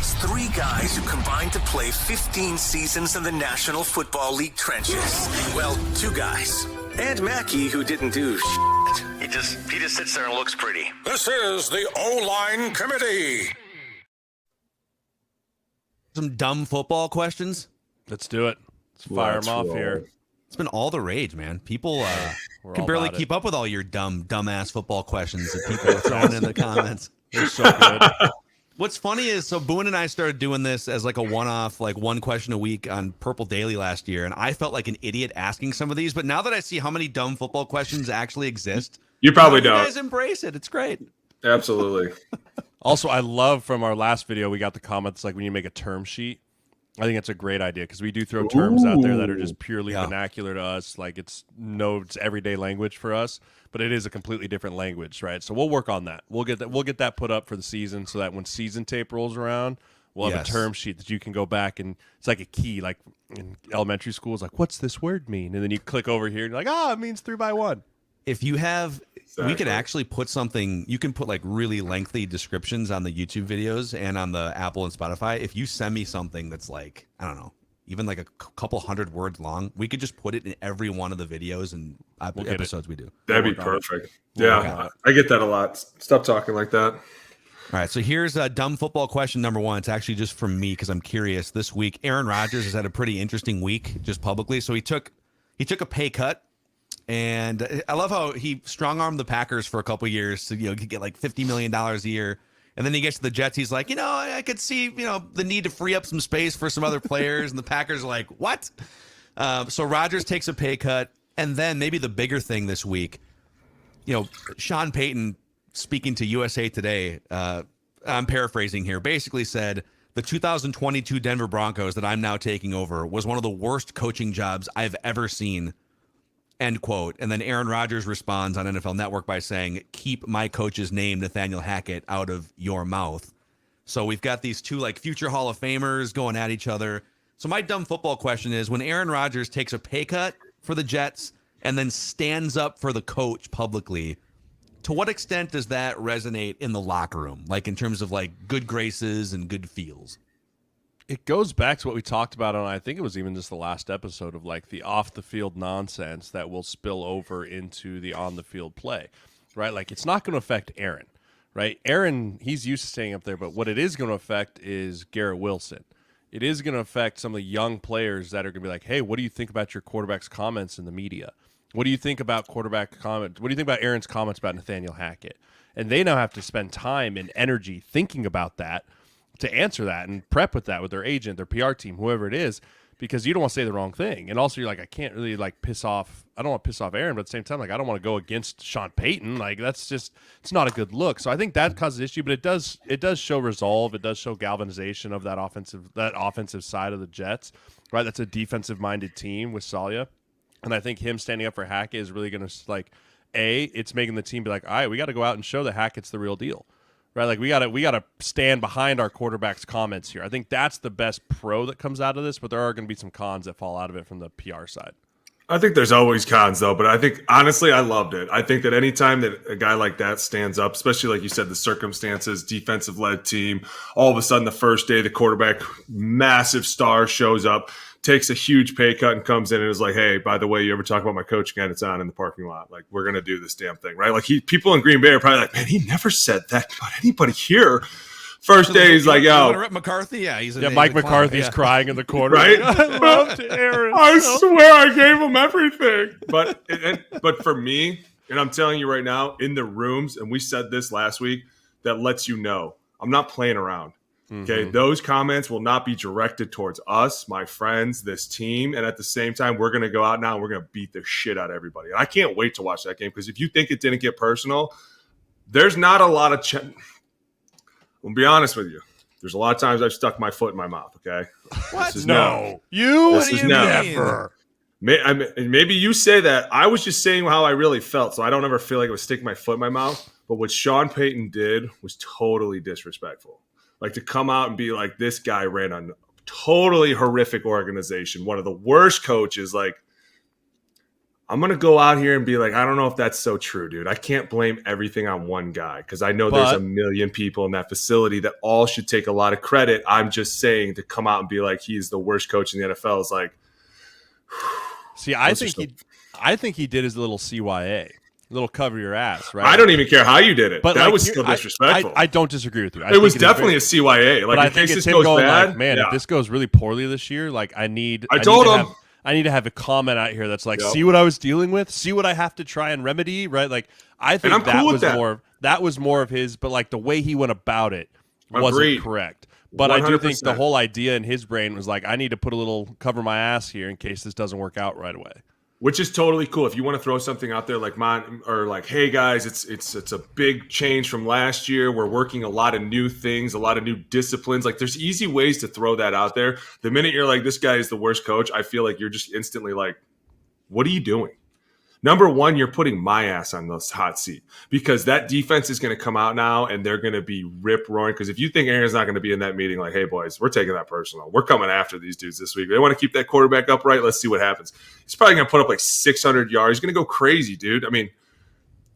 It's three guys who combined to play 15 seasons in the National Football League trenches. Well, two guys. And Mackey, who didn't do shit. He just sits there and looks pretty. This is the OLine Committee. Some dumb football questions. Let's do it. Let's fire them off here. It's been all the rage, man. People can barely keep up with all your dumbass football questions that people are throwing in the comments. They're so good. What's funny is, so Boone and I started doing this as like a one-off, like one question a week on Purple Daily last year, and I felt like an idiot asking some of these. But now that I see how many dumb football questions actually exist, you probably don't. You guys embrace it. It's great. Absolutely. Also, I love from our last video, we got the comments like when you make a term sheet. I think it's a great idea because we do throw terms out there that are just purely vernacular to us. Like it's everyday language for us, but it is a completely different language, right? So we'll work on that. We'll get that put up for the season so that when season tape rolls around, we'll have a term sheet that you can go back and it's like a key, like in elementary school, it's like, what's this word mean? And then you click over here and you're like, it means 3x1. If you have, we could actually put something, you can put like really lengthy descriptions on the YouTube videos and on the Apple and Spotify. If you send me something that's like, I don't know, even like a couple hundred words long, we could just put it in every one of the videos and episodes we do. That'd be perfect. Yeah, I get that a lot. Stop talking like that. All right, so here's a dumb football question number one. It's actually just from me because I'm curious. This week, Aaron Rodgers has had a pretty interesting week just publicly. So he took a pay cut. And I love how he strong-armed the Packers for a couple of years to get like $50 million a year. And then he gets to the Jets. He's like, I could see, the need to free up some space for some other players. And the Packers are like, what? So Rodgers takes a pay cut. And then maybe the bigger thing this week, Sean Payton, speaking to USA Today, I'm paraphrasing here, basically said, the 2022 Denver Broncos that I'm now taking over was one of the worst coaching jobs I've ever seen. End quote. And then Aaron Rodgers responds on NFL Network by saying, keep my coach's name, Nathaniel Hackett, out of your mouth. So we've got these two like future Hall of Famers going at each other. So my dumb football question is, when Aaron Rodgers takes a pay cut for the Jets and then stands up for the coach publicly, to what extent does that resonate in the locker room? Like in terms of like good graces and good feels? It goes back to what we talked about on, I think it was even just the last episode of like the off the field nonsense that will spill over into the on the field play, right? Like it's not going to affect Aaron, right? Aaron, he's used to staying up there, but what it is going to affect is Garrett Wilson. It is going to affect some of the young players that are going to be like, hey, what do you think about your quarterback's comments in the media? What do you think about quarterback comments? What do you think about Aaron's comments about Nathaniel Hackett? And they now have to spend time and energy thinking about that to answer that and prep with that with their agent, their PR team, whoever it is, because you don't want to say the wrong thing. And also you're like, I can't really like I don't want to piss off Aaron, but at the same time, like I don't want to go against Sean Payton. Like that's just, it's not a good look. So I think that causes issue, but it does show resolve. It does show galvanization of that offensive side of the Jets, right? That's a defensive minded team with Saleh. And I think him standing up for Hackett is really going to it's making the team be like, all right, we got to go out and show that Hackett's the real deal. Right, like we gotta stand behind our quarterback's comments here. I think that's the best pro that comes out of this, but there are going to be some cons that fall out of it from the PR side. I think there's always cons though, but I think honestly I loved it. I think that anytime that a guy like that stands up, especially like you said, the circumstances, defensive led team, all of a sudden the first day the quarterback, massive star shows up, takes a huge pay cut and comes in and is like, hey, by the way, you ever talk about my coach again? It's on in the parking lot. Like, we're going to do this damn thing, right? Like, people in Green Bay are probably like, man, he never said that about anybody here. First day, he's like, yo. Rip McCarthy? Yeah, Mike McCarthy's crying in the corner. Right? I loved Aaron. I swear I gave him everything. But for me, and I'm telling you right now, in the rooms, and we said this last week, that lets you know, I'm not playing around. Okay, those comments will not be directed towards us, my friends, this team. And at the same time, we're going to go out now and we're going to beat the shit out of everybody. And I can't wait to watch that game because if you think it didn't get personal, there's not a lot of I'll be honest with you. There's a lot of times I've stuck my foot in my mouth, okay? What? No. What do you never. Maybe you say that. I was just saying how I really felt, so I don't ever feel like I was sticking my foot in my mouth. But what Sean Payton did was totally disrespectful. Like to come out and be like, this guy ran a totally horrific organization, one of the worst coaches. Like, I'm going to go out here and be like, I don't know if that's so true, dude. I can't blame everything on one guy because I know there's a million people in that facility that all should take a lot of credit. I'm just saying to come out and be like, he's the worst coach in the NFL is like, see, I think he did his little CYA, little cover your ass, right? I don't even care how you did it. But that was still disrespectful. I don't disagree with you. It was definitely a CYA. Like, but I think it's him going like, man, if this goes really poorly this year, like I need to have a comment out here that's like, see what I was dealing with, see what I have to try and remedy, right? Like I think that was more of his, but like the way he went about it wasn't correct. But 100%. I do think the whole idea in his brain was like, I need to put a little cover my ass here in case this doesn't work out right away. Which is totally cool. If you want to throw something out there like mine, or like, hey guys, it's a big change from last year. We're working a lot of new things, a lot of new disciplines. Like there's easy ways to throw that out there. The minute you're like, this guy is the worst coach, I feel like you're just instantly like, what are you doing? Number one, you're putting my ass on this hot seat because that defense is going to come out now and they're going to be rip roaring. Because if you think Aaron's not going to be in that meeting, like, hey, boys, we're taking that personal. We're coming after these dudes this week. They want to keep that quarterback upright. Let's see what happens. He's probably going to put up like 600 yards. He's going to go crazy, dude. I mean,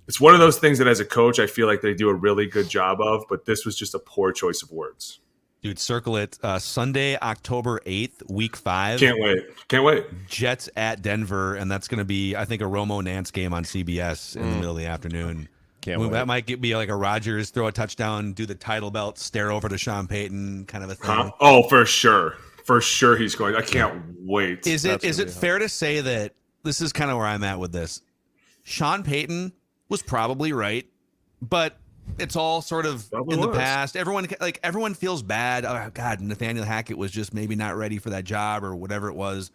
it's one of those things that as a coach, I feel like they do a really good job of. But this was just a poor choice of words. Dude, circle it. Sunday, October 8th, week 5. Can't wait. Jets at Denver, and that's going to be, I think, a Romo Nance game on CBS in the middle of the afternoon. Can't wait. That might be like a Rodgers throw a touchdown, do the title belt, stare over to Sean Payton kind of a thing. Huh? Oh, for sure. For sure he's going. I can't wait. Is it fair to say that this is kind of where I'm at with this? Sean Payton was probably right, but it's all sort of in the past. Everyone feels bad. Oh God, Nathaniel Hackett was just maybe not ready for that job or whatever it was.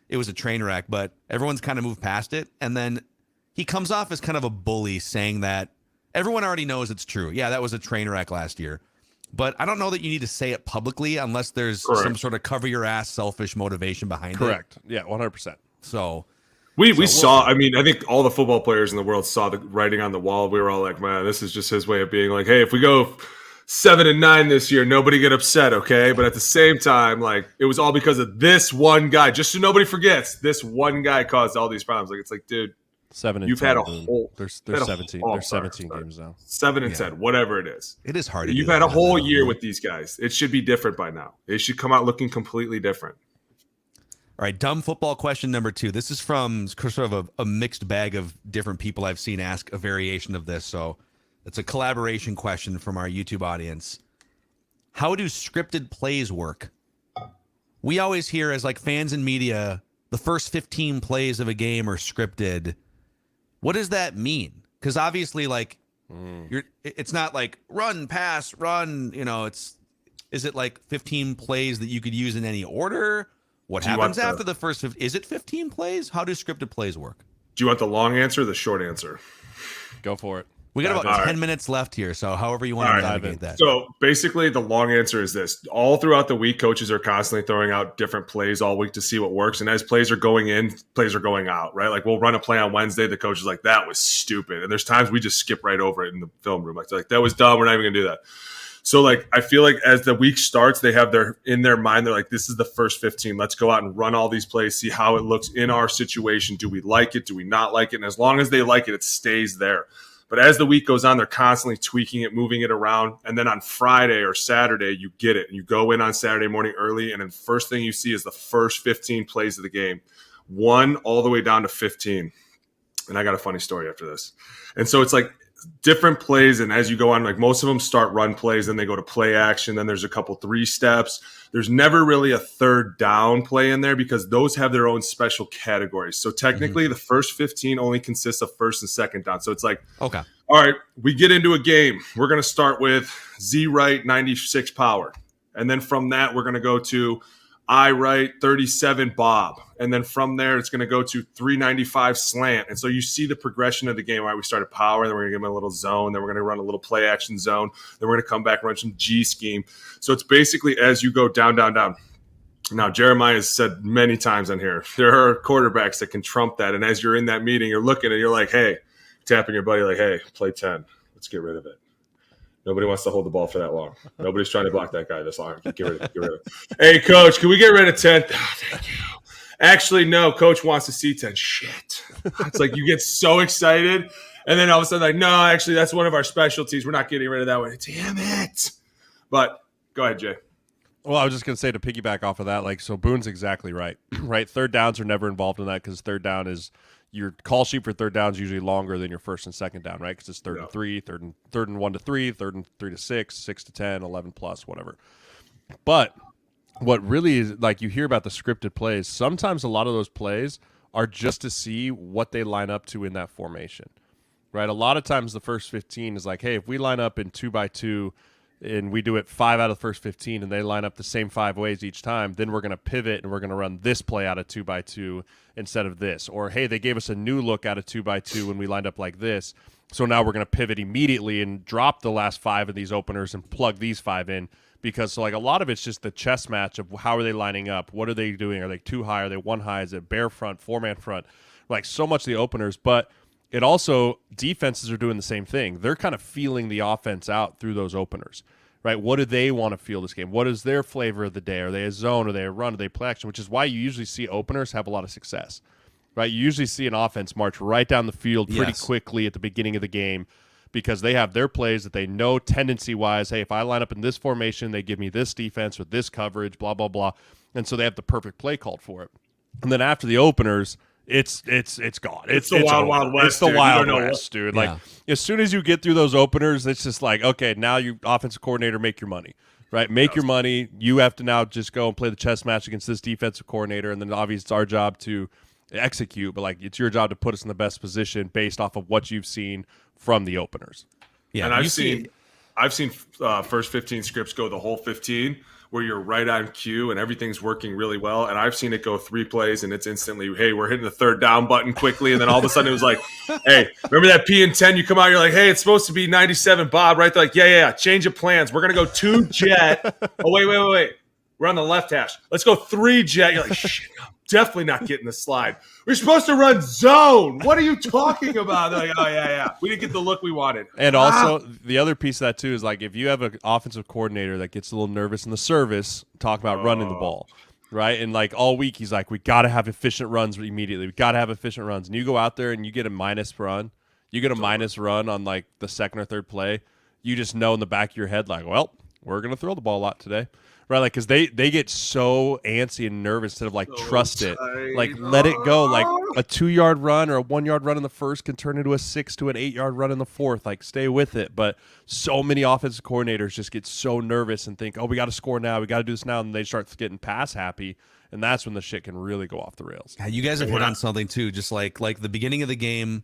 It was a train wreck, but everyone's kind of moved past it. And then he comes off as kind of a bully saying that everyone already knows it's true. Yeah, that was a train wreck last year. But I don't know that you need to say it publicly unless there's some sort of cover your ass selfish motivation behind it. Correct. Yeah, 100%. So We saw, I mean, I think all the football players in the world saw the writing on the wall. We were all like, man, this is just his way of being like, hey, if we go 7-9 this year, nobody get upset, okay? But at the same time, like, it was all because of this one guy. Just so nobody forgets, this one guy caused all these problems. Like, it's like, dude, 7 and you've 10, had a whole. There's 17. There's 17 games now. 7 and 10, whatever it is. It is hard. You've had a whole year with these guys. It should be different by now. It should come out looking completely different. All right, dumb football question number 2. This is from sort of a mixed bag of different people I've seen ask a variation of this. So it's a collaboration question from our YouTube audience. How do scripted plays work? We always hear as like fans and media, the first 15 plays of a game are scripted. What does that mean? Because obviously, like, it's not like run, pass, run. You know, is it like 15 plays that you could use in any order? What happens after the first? Is it 15 plays? How do scripted plays work? Do you want the long answer or the short answer? Go for it. We got about 10 minutes left here, so however you want to navigate that. So basically, the long answer is this. All throughout the week, coaches are constantly throwing out different plays all week to see what works. And as plays are going in, plays are going out, right? Like, we'll run a play on Wednesday. The coach is like, that was stupid. And there's times we just skip right over it in the film room. Like, that was dumb. We're not even going to do that. So, like, I feel like as the week starts, they have in their mind, they're like, this is the first 15. Let's go out and run all these plays, see how it looks in our situation. Do we like it? Do we not like it? And as long as they like it, it stays there. But as the week goes on, they're constantly tweaking it, moving it around. And then on Friday or Saturday, you get it. And you go in on Saturday morning early, and then first thing you see is the first 15 plays of the game, 1 all the way down to 15. And I got a funny story after this. And so it's like different plays, and as you go on, like, most of them start run plays, then they go to play action, then there's a couple 3 steps. There's never really a third down play in there because those have their own special categories. So technically the first 15 only consists of first and second down. So it's like, okay, all right, we get into a game, we're going to start with Z right 96 power, and then from that we're going to go to I right 37 Bob, and then from there it's going to go to 395 slant. And so you see the progression of the game. All right, we started power, then we're going to give them a little zone, then we're going to run a little play action zone, then we're going to come back and run some G scheme. So it's basically as you go down. Now, Jeremiah has said many times on here, there are quarterbacks that can trump that. And as you're in that meeting, you're looking and you're like, hey, tapping your buddy like, hey, play 10. Let's get rid of it. Nobody wants to hold the ball for that long. Nobody's trying to block that guy this long. Get rid of it. Hey, coach, can we get rid of 10? Oh, thank you. Actually, no, coach wants to see 10. Shit. It's like you get so excited. And then all of a sudden, like, no, actually, that's one of our specialties. We're not getting rid of that one. Damn it. But go ahead, Jay. Well, I was just going to say, to piggyback off of that, like, so Boone's exactly right, right? Third downs are never involved in that because third down is your call sheet for third down is usually longer than your first and second down, right? Because it's third and 3, third and 1 to 3, third and 3 to 6, 6 to 10, 11 plus, whatever. But what really is, like, you hear about the scripted plays, sometimes a lot of those plays are just to see what they line up to in that formation, right? A lot of times the first 15 is like, hey, if we line up in 2x2 and we do it 5 out of the first 15 and they line up the same 5 ways each time, then we're going to pivot and we're going to run this play out of 2x2 instead of this. Or, hey, they gave us a new look out of 2x2 when we lined up like this, so now we're going to pivot immediately and drop the last 5 of these openers and plug these 5 in. Because, so, like, a lot of it's just the chess match of how are they lining up, what are they doing, are they 2 high, are they 1 high, is it bear front, 4-man front, like, so much of the openers. But it also, defenses are doing the same thing. They're kind of feeling the offense out through those openers, right? What do they want to feel this game? What is their flavor of the day? Are they a zone? Are they a run? Are they play action? Which is why you usually see openers have a lot of success, right? You usually see an offense march right down the field pretty quickly at the beginning of the game because they have their plays that they know tendency-wise, hey, if I line up in this formation, they give me this defense or this coverage, blah, blah, blah. And so they have the perfect play called for it. And then after the openers, it's gone. It's the Wild West. It's the dude. Wild West, dude. Like, as soon as you get through those openers, it's just like, okay, now you offensive coordinator, make your money, right? Make your money. You have to now just go and play the chess match against this defensive coordinator, and then obviously it's our job to execute, but like it's your job to put us in the best position based off of what you've seen from the openers. Yeah, and I've seen first 15 scripts go the whole 15 where you're right on cue and everything's working really well. And I've seen it go 3 plays and it's instantly, hey, we're hitting the third down button quickly. And then all of a sudden it was like, hey, remember that P and 10? You come out, you're like, hey, it's supposed to be 97, Bob, right? They're like, yeah, change of plans. We're going to go 2 jet. Oh, wait. We're on the left hash. Let's go 3 jet. You're like, shit, I'm definitely not getting the slide. We're supposed to run zone. What are you talking about? They're like, oh, yeah. We didn't get the look we wanted. And also, the other piece of that, too, is like if you have an offensive coordinator that gets a little nervous in the service, talk about running the ball, right? And like all week, he's like, we got to have efficient runs immediately. We got to have efficient runs. And you go out there and you get a minus run. You get a minus run on like the second or third play. You just know in the back of your head, like, well, we're going to throw the ball a lot today. Right, like, because they get so antsy and nervous instead of, like, trust it. Like, let it go. Like, a 2-yard run or a 1-yard run in the first can turn into a 6 to an 8-yard run in the fourth. Like, stay with it. But so many offensive coordinators just get so nervous and think, oh, we got to score now. We got to do this now. And they start getting pass happy. And that's when the shit can really go off the rails. Yeah, you guys have hit on something, too. Just like the beginning of the game,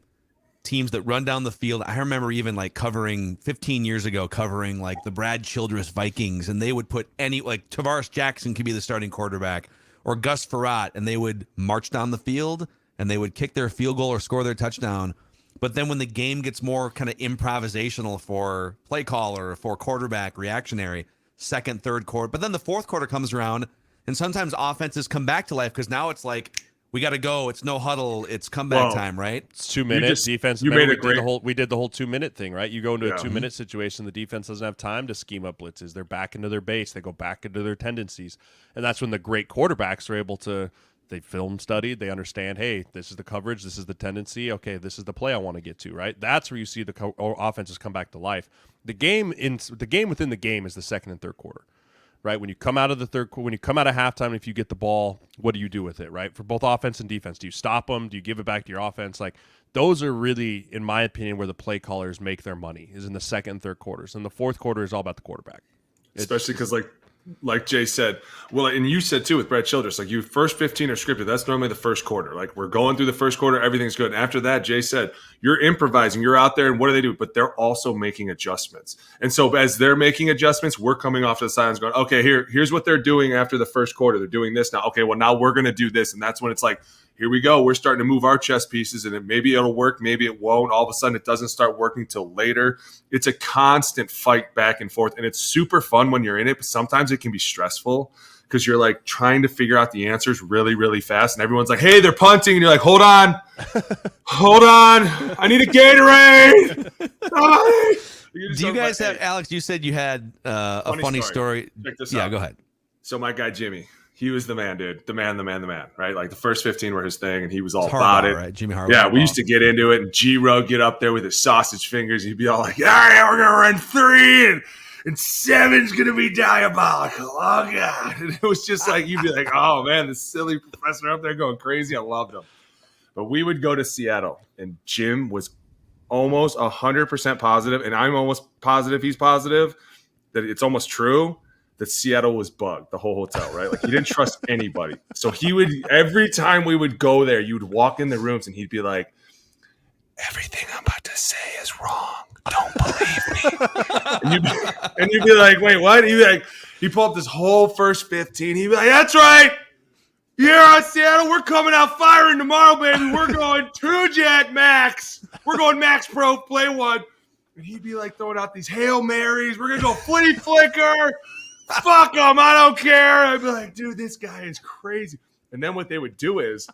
teams that run down the field. I remember even like covering 15 years ago, covering like the Brad Childress Vikings, and they would put like Tavares Jackson could be the starting quarterback or Gus Frerotte, and they would march down the field and they would kick their field goal or score their touchdown. But then when the game gets more kind of improvisational for play caller, for quarterback, reactionary, second, third quarter, but then the fourth quarter comes around and sometimes offenses come back to life because now it's like, we got to go. It's no huddle. It's comeback time, right? It's 2 minutes. Defense. You made it great. We did the whole 2-minute thing, right? You go into a 2-minute situation. The defense doesn't have time to scheme up blitzes. They're back into their base. They go back into their tendencies. And that's when the great quarterbacks are able to, they film studied. They understand, hey, this is the coverage. This is the tendency. Okay, this is the play I want to get to, right? That's where you see the offenses come back to life. The game within the game is the second and third quarter. Right, when you come out of the third quarter, when you come out of halftime, if you get the ball, what do you do with it? Right, for both offense and defense, do you stop them? Do you give it back to your offense? Like those are really, in my opinion, where the play callers make their money is in the second and third quarters, and the fourth quarter is all about the quarterback. Especially because like Jay said, well, and you said too with Brad Childress, like you first 15 are scripted. That's normally the first quarter. Like we're going through the first quarter, everything's good. And after that, Jay said, you're improvising, you're out there, and what do they do? But they're also making adjustments. And so as they're making adjustments, we're coming off to the sidelines going, okay, here's what they're doing after the first quarter. They're doing this now. Okay, well, now we're going to do this. And that's when it's like, here we go. We're starting to move our chess pieces, and maybe it'll work, maybe it won't. All of a sudden, it doesn't start working till later. It's a constant fight back and forth, and it's super fun when you're in it, but sometimes it can be stressful because you're like trying to figure out the answers really, really fast, and everyone's like, hey, they're punting, and you're like, hold on, I need a Gatorade. Do you guys have, Alex, you said you had a funny story. Check this out. Go ahead. So my guy Jimmy, He was the man, dude. The man, right? Like the first 15 were his thing, and he was all It's about Harbaugh, it. right? Jimmy Harbaugh. Yeah, we used to get into it, and G-Ro get up there with his sausage fingers. He'd be all like, all right, we're going to run 3, and 7's going to be diabolical. Oh, God. And it was just like, you'd be like, oh, man, this silly professor up there going crazy. I loved him. But we would go to Seattle, and Jim was almost 100% positive, and I'm almost positive he's positive, that it's almost true, that Seattle was bugged, the whole hotel, right? Like, he didn't trust anybody. So he would, every time we would go there, you would walk in the rooms, and he'd be like, everything I'm about to say is wrong. Don't believe me. and you'd be like, wait, what? He'd pull up this whole first 15. He'd be like, that's right. Here on Seattle, we're coming out firing tomorrow, baby. We're going 2-jet max. We're going max pro, play 1. And he'd be like throwing out these Hail Marys. We're going to go flea flicker. Fuck them. I don't care. I'd be like, dude, this guy is crazy. And then what they would do is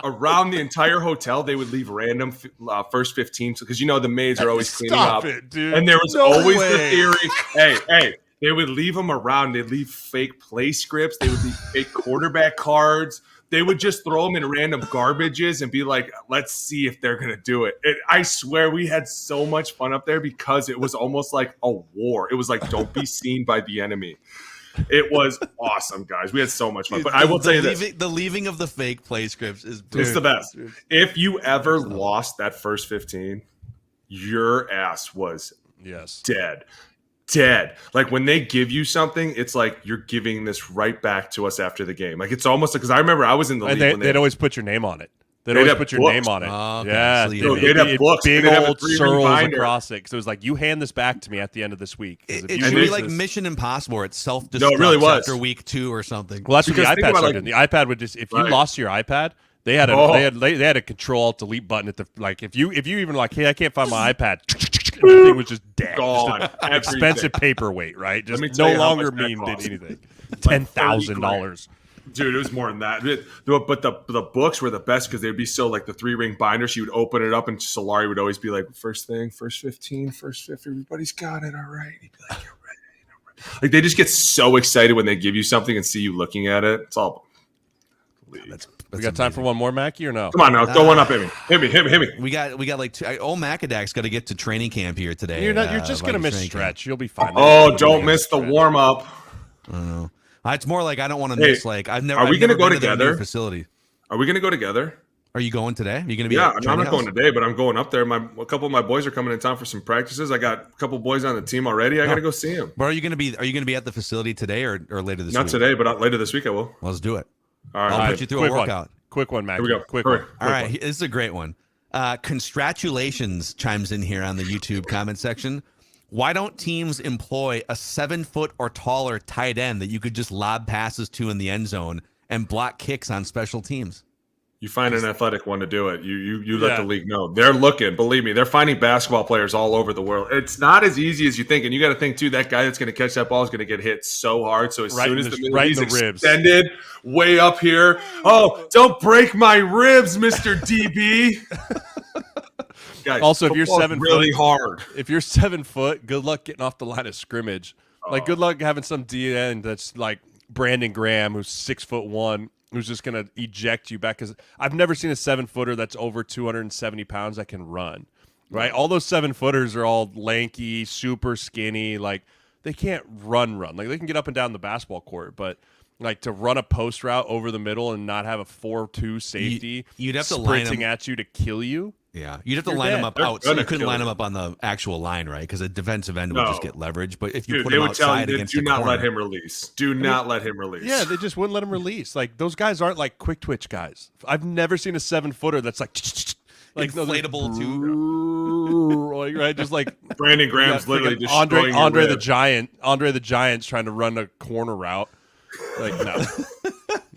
around the entire hotel, they would leave random first 15. Because, the maids are always cleaning up. It, dude. And there was always the theory, hey, they would leave them around. They'd leave fake play scripts. They would leave fake quarterback cards. They would just throw them in random garbages and be like, let's see if they're going to do it. And I swear we had so much fun up there because it was almost like a war. It was like, don't be seen by the enemy. It was awesome, guys. We had so much fun. But I will tell you this. The leaving of the fake play scripts is it's the best. If you ever lost that first 15, your ass was dead. Like when they give you something, it's like you're giving this right back to us after the game. Like it's almost like, because I remember I was in the league. And they'd always put your name on it. They'd always put your name on it. Oh, okay. Yeah, So they'd have books. Big They'd have a old 3-ring Sirles binder across it. Because it was like, you hand this back to me at the end of this week. It should be like Mission Impossible. It's self-destruct No, it really was. after week 2 or something. Well, that's what the Because think iPad about, started. The iPad would just, if you lost your iPad, they had a Control-Alt-Delete button at the, like, if you even like, hey, I can't find my iPad. And the thing was just dead. Gone. Just an expensive paperweight, right? Just Let me tell no you how longer much that memed cost. anything. $10,000. Dude, it was more than that. But the books were the best because they'd be so like the 3-ring binder. She would open it up and Solari would always be like, first thing, first 15, first 50, everybody's got it. All right. He'd be like, you're ready. Like they just get so excited when they give you something and see you looking at it. It's all. We got time for one more, Mackey, or no? Come on now, throw one up at me. Hit me. We got like 2. Old Macadac's got to get to training camp here today. You're just going to miss stretch. You'll be fine. Oh, don't miss the warm up. I don't know. It's more like I don't want to miss. Like I've never. Are we going to go together? Facility. Are we going to go together? Are you going today? Are you going to be? Yeah, I'm not going today, but I'm going up there. A couple of my boys are coming in town for some practices. I got a couple of boys on the team already. I got to go see them. But are you going to be at the facility today or later this week? Not today, but later this week I will. Let's do it. All right, I'll put you through a workout. Quick one, Mackey. Here we go. Quick Hurry. one. All right, this is a great one. Congratulations chimes in here on the YouTube comment section. Why don't teams employ a 7-foot or taller tight end that you could just lob passes to in the end zone and block kicks on special teams? You find an athletic one to do it. You let the league know. They're looking. Believe me, they're finding basketball players all over the world. It's not as easy as you think. And you got to think, too, that guy that's going to catch that ball is going to get hit so hard. So as soon as he's extended way up here, oh, don't break my ribs, Mr. DB. Guys, also, if you're 7 really foot, hard. If you're 7 foot, good luck getting off the line of scrimmage. Like, good luck having some DN that's like Brandon Graham, who's 6'1", who's just gonna eject you back. Because I've never seen a 7-footer that's over 270 pounds that can run. Right, all those 7-footers are all lanky, super skinny. Like they can't run. Like they can get up and down the basketball court, but like to run a post route over the middle and not have a 4-2 safety, you'd have to line sprinting at you to kill you. Yeah, you'd have to line them up out, so you couldn't line them up on the actual line, right? Because a defensive end would just get leverage. But if you put him outside against the corner, do not let him release. Do not let him release. Yeah, they just wouldn't let him release. Like those guys aren't like quick twitch guys. I've never seen a 7-footer that's like inflatable too. Right, just like Brandon Graham's literally just Andre the Giant. Andre the Giant's trying to run a corner route. Like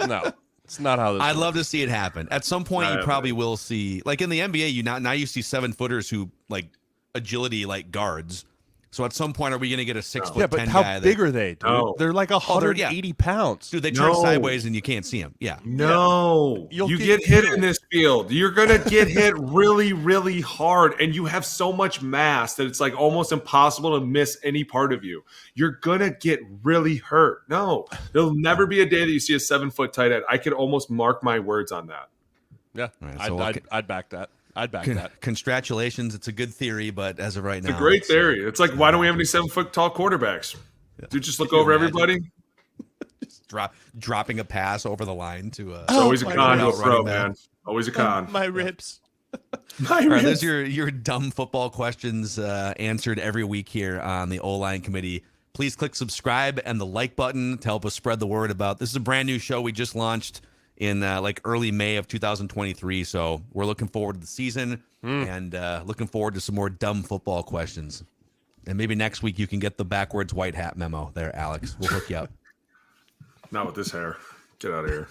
no. It's not how this I'd works. love to see it happen. At some point, you probably will see, like in the NBA, now you see 7-footers who like agility like guards, So at some point, are we going to get a 6'10" Yeah, but guy? how big are they, dude? No. They're like 180 pounds. Dude, they turn No. sideways and you can't see them. Yeah. No, You'll you get get hit killed. in this field. You're gonna get hit really, really hard, and you have so much mass that it's like almost impossible to miss any part of you. You're gonna get really hurt. No, there'll never be a day that you see a 7-foot tight end. I could almost mark my words on that. Yeah, right, so I'd back that. I'd back that. Congratulations. It's a good theory, but as of right now, It's a great theory. It's like, why don't we have any 7-foot tall quarterbacks? Dude, just look over everybody. dropping a pass over the line to It's always a my con to a ribs. pro, Running man. Always a con. My ribs. My All right, ribs. those are your dumb football questions answered every week here on the OLine Committee. Please click subscribe and the like button to help us spread the word about this. Is a brand new show we just launched in like early May of 2023. So we're looking forward to the season and looking forward to some more dumb football questions. And maybe next week you can get the backwards white hat memo there, Alex. We'll hook you up. Not with this hair. Get out of here.